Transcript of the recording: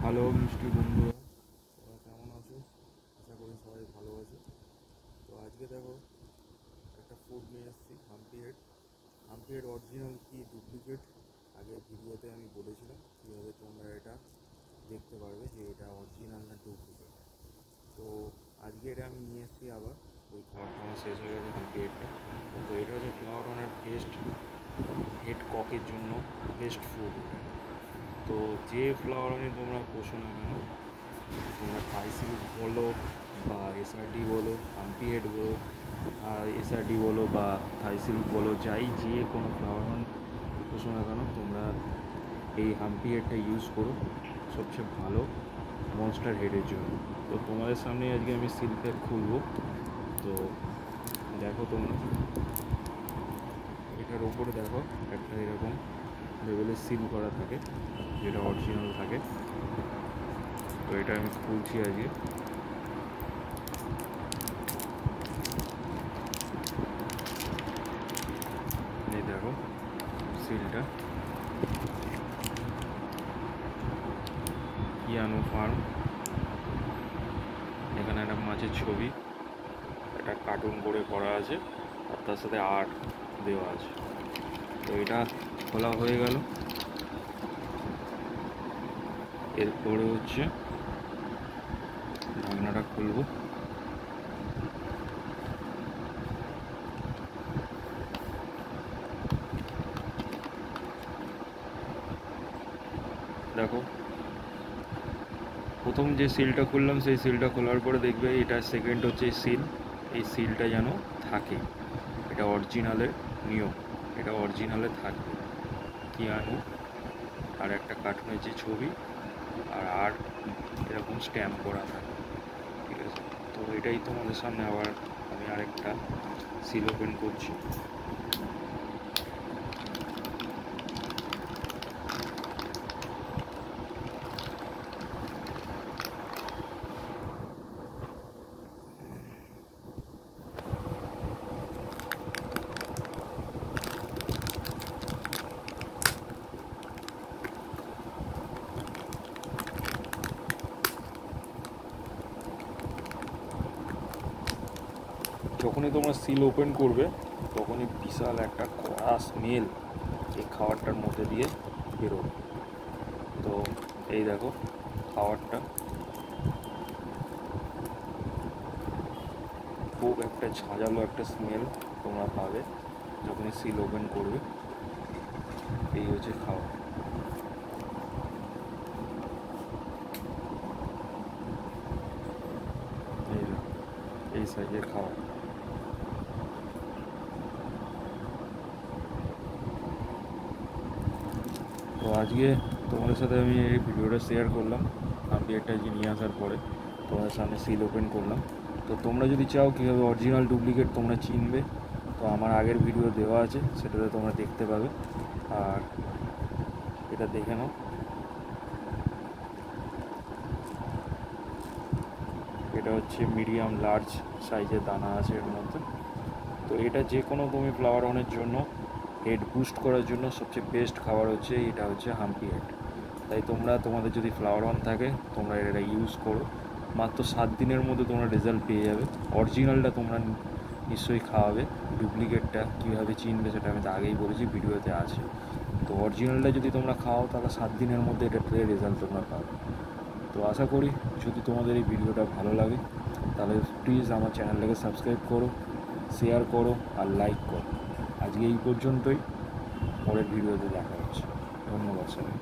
Hello মিষ্টি বন্ধুরা, তোমরা কেমন আছো? আশা করি সবাই ভালো আছে। তো আজকে দেখো একটা ফুড নিয়ে এসেছি, হাম্পি হেড অরিজিনাল কি ডুপ্লিকেট। আগের ভিডিওতে আমি বলেছিলাম কীভাবে তোমরা এটা দেখতে পারবে যে এটা অরিজিনাল না ডুপ্লিকেট। তো আজকে এটা আমি নিয়ে এসেছি আবার। ওই খাবারটা আমার শেষ হয়ে গেছে হাম্পি হেডটা। তো এটা হচ্ছে ফ্লাওয়ার অনের বেস্ট হেড ককের জন্য বেস্ট ফুড। তো যে ফ্লাওয়ার অনে তোমরা পোষো না কেন, তোমরা থাই সিল্ক বলো বা এসআরডি বলো, হাম্পি হেড বলো, এসআরডি বলো বা থাই সিল্ক বলো, যাই যে কোনো ফ্লাওয়ার অন পোষো না কেন, তোমরা এই হাম্পি হেডটা ইউজ করো সবচেয়ে ভালো মনস্টার হেডের জন্য। তো তোমাদের সামনে আজকে আমি সিল প্যাক খুলবো। তো দেখো তোমরা এটার ওপরে দেখো একটা এরকম লেভেলের সিল করা থাকে যেটা অরিজিনাল থাকে। তো এটা আমি খুলছি আজকে। এই দেখো সিলটা, ইয়ানো ফার্ম। এখানে একটা মাছের ছবি, একটা কার্টুন করে করা আছে আর তার সাথে আর্ট দেওয়া আছে। তো এটা খোলা হয়ে গেল। এরপরে হচ্ছে ঢাকনাটা খুলবো। দেখো প্রথম যে সিলটা খুললাম সেই সিলটা খোলার পরে দেখবে এটা সেকেন্ড হচ্ছে সিল। এই সিলটা যেন থাকে, এটা অরিজিনালের নিয়ম, এটা অরিজিনালে থাকবে। কিয়ানো আর একটা কার্টুনের যে ছবি আর এরকম স্ট্যাম্প করা থাকে, ঠিক আছে। তো এটাই তোমাদের সামনে আবার আমি আরেকটা সিল ওপেন করছি। যখনই তোমরা সিল ওপেন করবে তখনই বিশাল একটা কড়া স্মেল এই খাবারটার মধ্যে দিয়ে বেরোবে। তো এই দেখো খাবারটা খুব একটা ঝাঁঝালো একটা স্মেল তোমরা পাবে যখনই সিল ওপেন করবে। এই হচ্ছে খাবার। এই সাইজের খাবার। তো আজকে তোমাদের সাথে আমি এই ভিডিওটা শেয়ার করলাম। আমি একটা নিয়ে আসার পরে তোমাদের সামনে সিল ওপেন করলাম। তো তোমরা যদি চাও কীভাবে অরিজিনাল ডুপ্লিকেট তোমরা চিনবে, তো আমার আগের ভিডিও দেওয়া আছে, সেটাতে তোমরা দেখতে পাবে। আর এটা দেখে নাও, এটা হচ্ছে মিডিয়াম লার্জ সাইজের দানা আছে এর মধ্যে। তো এটা যে কোনো তুমি ফ্লাওয়ার অনের জন্য হেড বুস্ট করার জন্য সবচেয়ে বেস্ট খাবার হচ্ছে এটা হচ্ছে হাম্পি হেড। তাই তোমরা তোমাদের যদি ফ্লাওয়ার অন থাকে তোমরা এটা ইউজ করো। মাত্র 7 দিনের মধ্যে তোমরা রেজাল্ট পেয়ে যাবে। অরিজিনালটা তোমরা নিশ্চয়ই খাওয়াবে। ডুপ্লিকেটটা কীভাবে চিনবে সেটা আমি তো আগেই বলেছি, ভিডিওতে আছে। তো অরিজিনালটা যদি তোমরা খাও তাহলে 7 দিনের মধ্যে এটা রেজাল্ট তোমরা পাবে। তো আশা করি যদি তোমাদের এই ভিডিওটা ভালো লাগে তাহলে প্লিজ আমার চ্যানেলটাকে সাবস্ক্রাইব করো, শেয়ার করো আর লাইক করো। আজকে এই পর্যন্তই, পরের ভিডিওতে দেখা হচ্ছে। ধন্যবাদ সবাই।